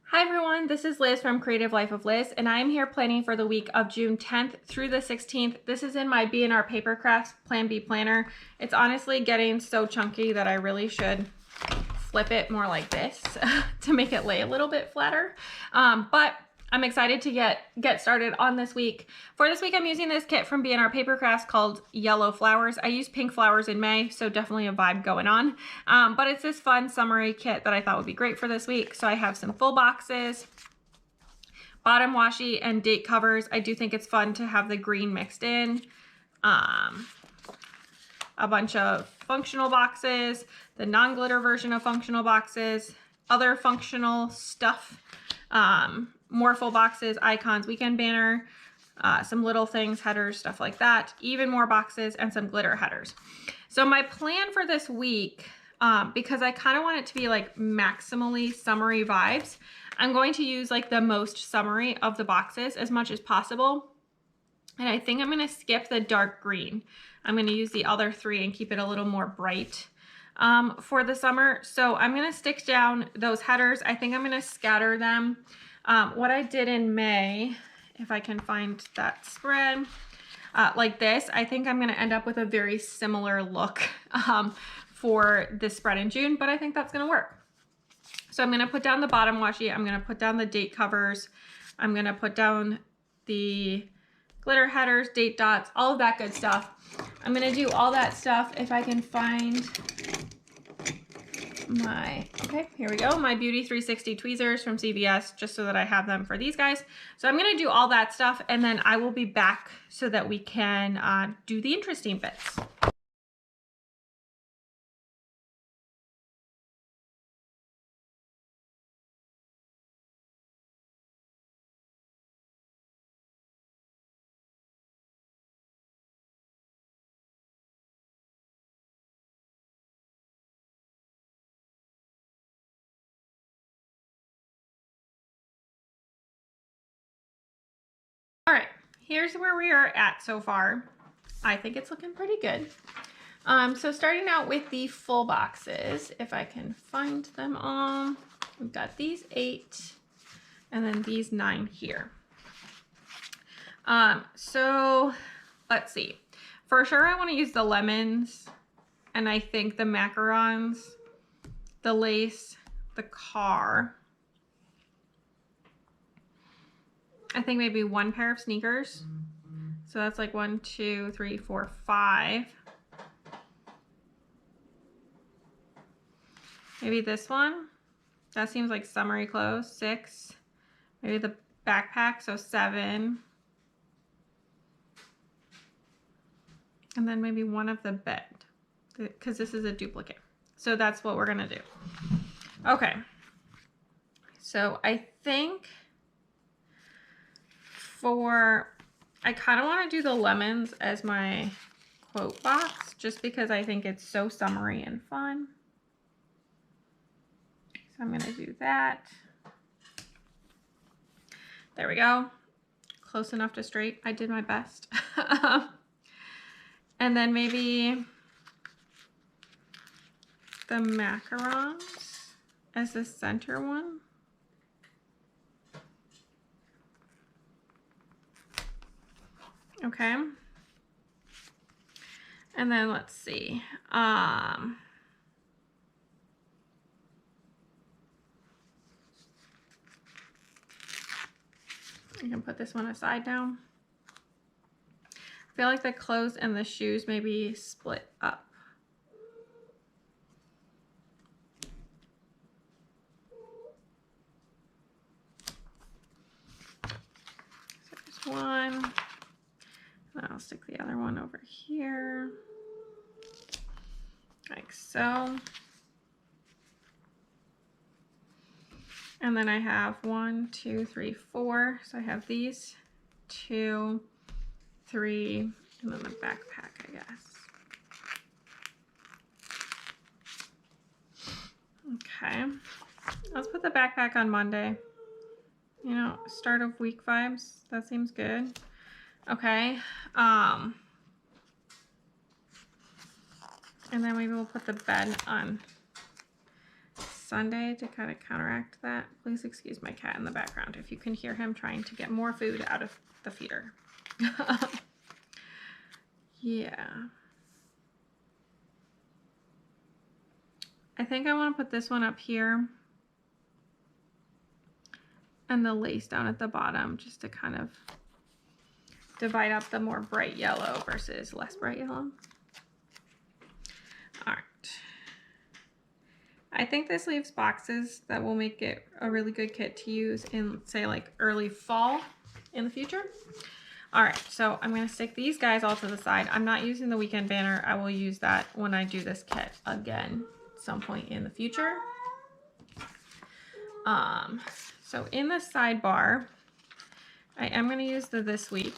Hi everyone, this is Liz from Creative Life of Liz, and I am here planning for the week of June 10th through the 16th. This is in my B&R Paper Crafts Plan B planner. It's honestly getting so chunky that I really should flip it more like this to make it lay a little bit flatter. But I'm excited to get started on this week. For this week, I'm using this kit from B&R Paper Crafts called Yellow Flowers. I used pink flowers in May, so definitely a vibe going on. But it's this fun summery kit that I thought would be great for this week. So I have some full boxes, bottom washi, and date covers. I do think it's fun to have the green mixed in. A bunch of functional boxes, the non-glitter version of functional boxes, other functional stuff, more full boxes, icons, weekend banner, some little things, headers, stuff like that, even more boxes, and some glitter headers. So my plan for this week, because I kind of want it to be like maximally summery vibes, I'm going to use like the most summery of the boxes as much as possible. And I think I'm going to skip the dark green. I'm going to use the other three and keep it a little more bright for the summer. So I'm going to stick down those headers. I think I'm going to scatter them. What I did in May, if I can find that spread, like this, I think I'm going to end up with a very similar look for this spread in June, but I think that's going to work. So I'm going to put down the bottom washi. I'm going to put down the date covers. I'm going to put down the glitter headers, date dots, all of that good stuff. I'm going to do all that stuff if I can find my, okay, here we go, my Beauty 360 tweezers from CVS, just so that I have them for these guys. So I'm going to do all that stuff, and then I will be back so that we can do the interesting bits. All right, here's where we are at so far. I think it's looking pretty good. So starting out with the full boxes, if I can find them all, we've got these 8 and then these 9 here. So let's see. For sure, I want to use the lemons, and I think the macarons, the lace, the car. I think maybe 1 pair of sneakers. So that's like 1, 2, 3, 4, 5. Maybe this one. That seems like summery clothes. 6. Maybe the backpack, so 7. And then maybe 1 of the bed, because this is a duplicate. So that's what we're gonna do. Okay. So I think I kind of want to do the lemons as my quote box, just because I think it's so summery and fun. So I'm going to do that. There we go. Close enough to straight. I did my best. And then maybe the macarons as the center one. Okay. And then let's see. You can put this one aside now. I feel like the clothes and the shoes maybe split up. So there's one. And I'll stick the other one over here. Like so. And then I have 1, 2, 3, 4. So I have these 2, 3, and then the backpack, I guess. Okay. Let's put the backpack on Monday. You know, start of week vibes. That seems good. Okay. And then maybe we'll put the bed on Sunday to kind of counteract that. Please excuse my cat in the background if you can hear him trying to get more food out of the feeder. Yeah. I think I want to put this one up here and the lace down at the bottom just to kind of divide up the more bright yellow versus less bright yellow. All right. I think this leaves boxes that will make it a really good kit to use in, say, like early fall in the future. All right, so I'm going to stick these guys all to the side. I'm not using the weekend banner. I will use that when I do this kit again at some point in the future. So in the sidebar, I am going to use the this week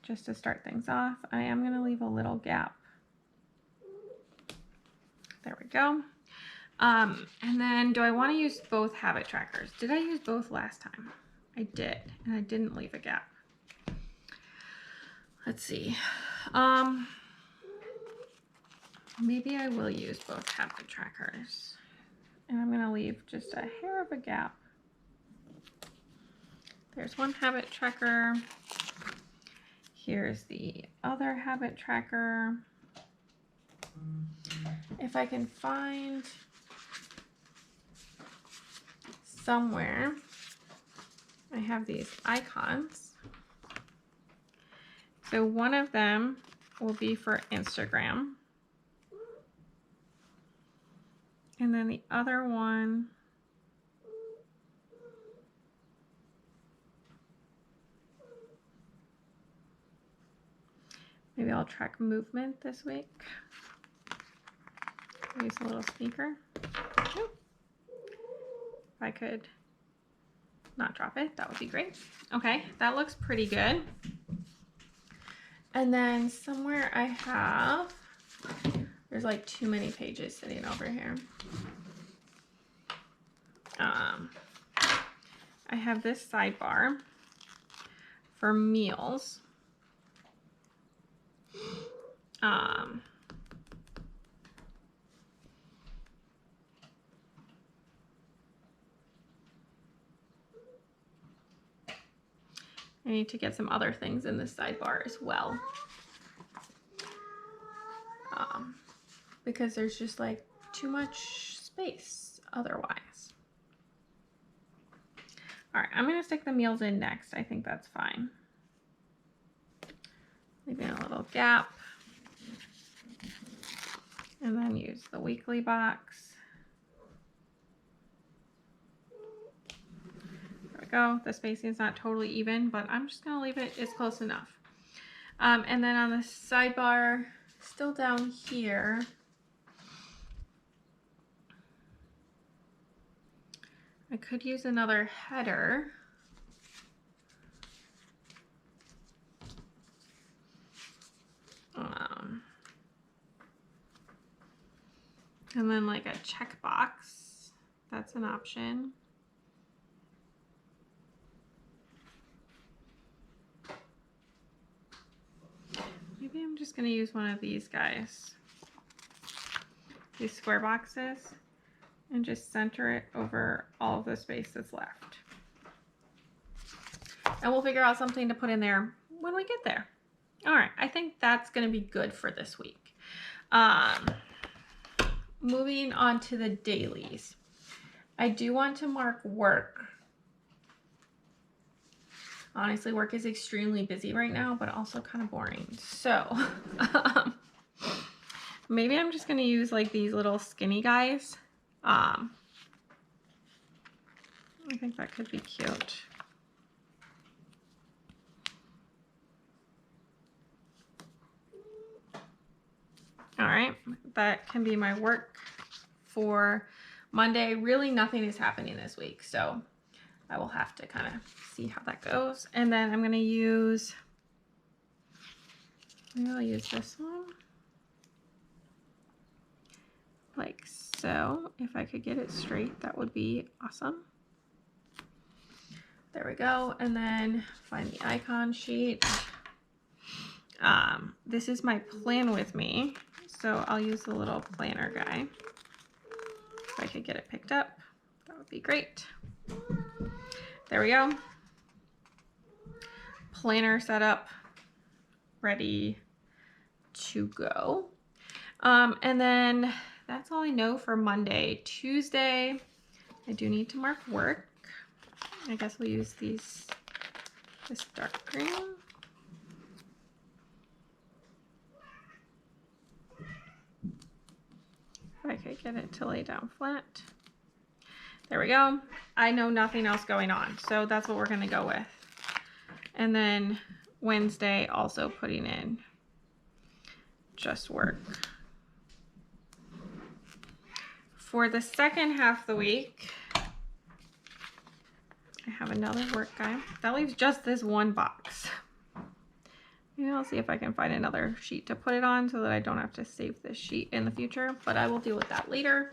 just to start things off. I am going to leave a little gap. There we go. And then do I want to use both habit trackers? Did I use both last time? I did, and I didn't leave a gap. Let's see. Maybe I will use both habit trackers. And I'm going to leave just a hair of a gap. There's one habit tracker. Here's the other habit tracker. If I can find somewhere, I have these icons. So one of them will be for Instagram. And then the other one maybe I'll track movement this week. Use a little sneaker. If I could not drop it, that would be great. Okay, that looks pretty good. And then somewhere I have, there's like too many pages sitting over here. I have this sidebar for meals. I need to get some other things in this sidebar as well. Because there's just like too much space otherwise. All right, I'm gonna stick the meals in next. I think that's fine. Leaving a little gap. And then use the weekly box. There we go. The spacing is not totally even, but I'm just gonna leave it, it's close enough. And then on the sidebar, still down here, I could use another header. And then like a checkbox, that's an option. Maybe I'm just gonna use one of these guys, these square boxes, and just center it over all of the space that's left. And we'll figure out something to put in there when we get there. All right, I think that's gonna be good for this week. Moving on to the dailies. I do want to mark work. Honestly, work is extremely busy right now, but also kind of boring. So maybe I'm just gonna use like these little skinny guys. I think that could be cute. All right, that can be my work for Monday. Really nothing is happening this week, so I will have to kind of see how that goes. And then I'm gonna use, maybe I'll use this one. Like so. If I could get it straight, that would be awesome. There we go. And then find the icon sheet. This is my plan with me, so I'll use the little planner guy. If I could get it picked up, that would be great. There we go. Planner set up, ready to go. And then that's all I know for Monday. Tuesday, I do need to mark work. I guess we'll use this dark green. If I could get it to lay down flat. There we go. I know nothing else going on, so that's what we're gonna go with. And then Wednesday, also putting in just work. For the second half of the week, I have another work guy. That leaves just this one box. Maybe I'll see if I can find another sheet to put it on so that I don't have to save this sheet in the future, but I will deal with that later.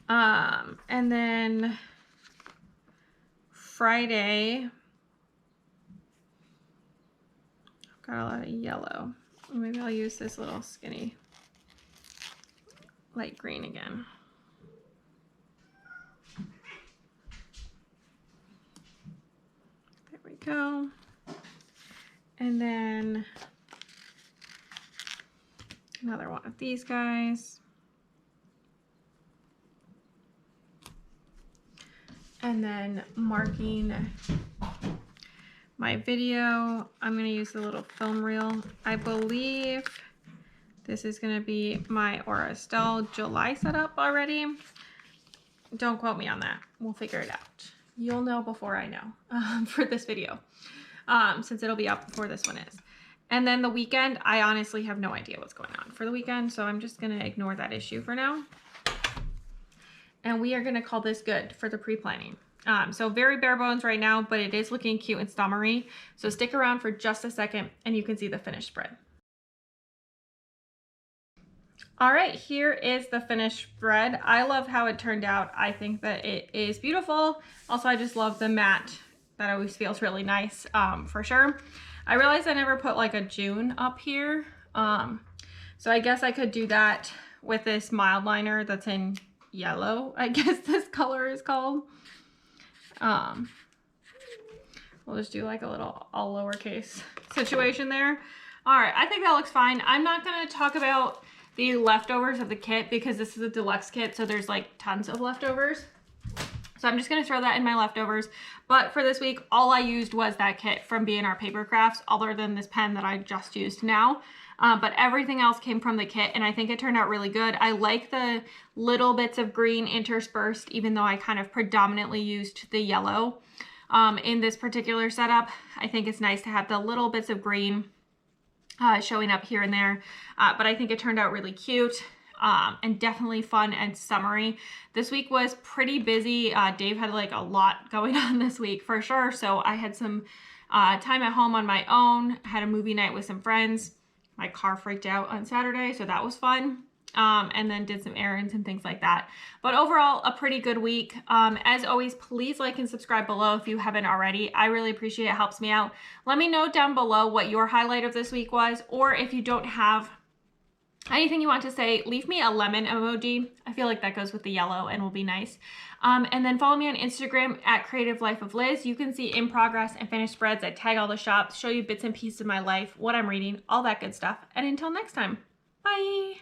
And then Friday, I've got a lot of yellow. Maybe I'll use this little skinny light green again. There we go. And then another one of these guys. And then marking my video, I'm going to use the little film reel. I believe this is going to be my Aura Estelle July setup already. Don't quote me on that. We'll figure it out. You'll know before I know for this video, since it'll be up before this one is. And then the weekend, I honestly have no idea what's going on for the weekend, so I'm just going to ignore that issue for now. And we are going to call this good for the pre-planning. So very bare bones right now, but it is looking cute and summery. So stick around for just a second and you can see the finished spread. All right, here is the finished spread. I love how it turned out. I think that it is beautiful. Also, I just love the matte. That always feels really nice, for sure. I realized I never put like a June up here. So I guess I could do that with this mild liner that's in yellow, I guess this color is called. We'll just do like a little all lowercase situation there. All right, I think that looks fine. I'm not going to talk about the leftovers of the kit because this is a deluxe kit, so there's like tons of leftovers. So I'm just going to throw that in my leftovers. But for this week, all I used was that kit from B&R Paper Crafts, other than this pen that I just used now. But everything else came from the kit, and I think it turned out really good. I like the little bits of green interspersed, even though I kind of predominantly used the yellow in this particular setup. I think it's nice to have the little bits of green showing up here and there, but I think it turned out really cute and definitely fun and summery. This week was pretty busy. Dave had like a lot going on this week for sure, so I had some time at home on my own. I had a movie night with some friends. My car freaked out on Saturday, so that was fun. And then did some errands and things like that. But overall, a pretty good week. As always, please like and subscribe below if you haven't already. I really appreciate it. It helps me out. Let me know down below what your highlight of this week was, or if you don't have anything you want to say, leave me a lemon emoji. I feel like that goes with the yellow and will be nice. And then follow me on Instagram at Creative Life of Liz. You can see in progress and finished spreads. I tag all the shops, show you bits and pieces of my life, what I'm reading, all that good stuff. And until next time, bye.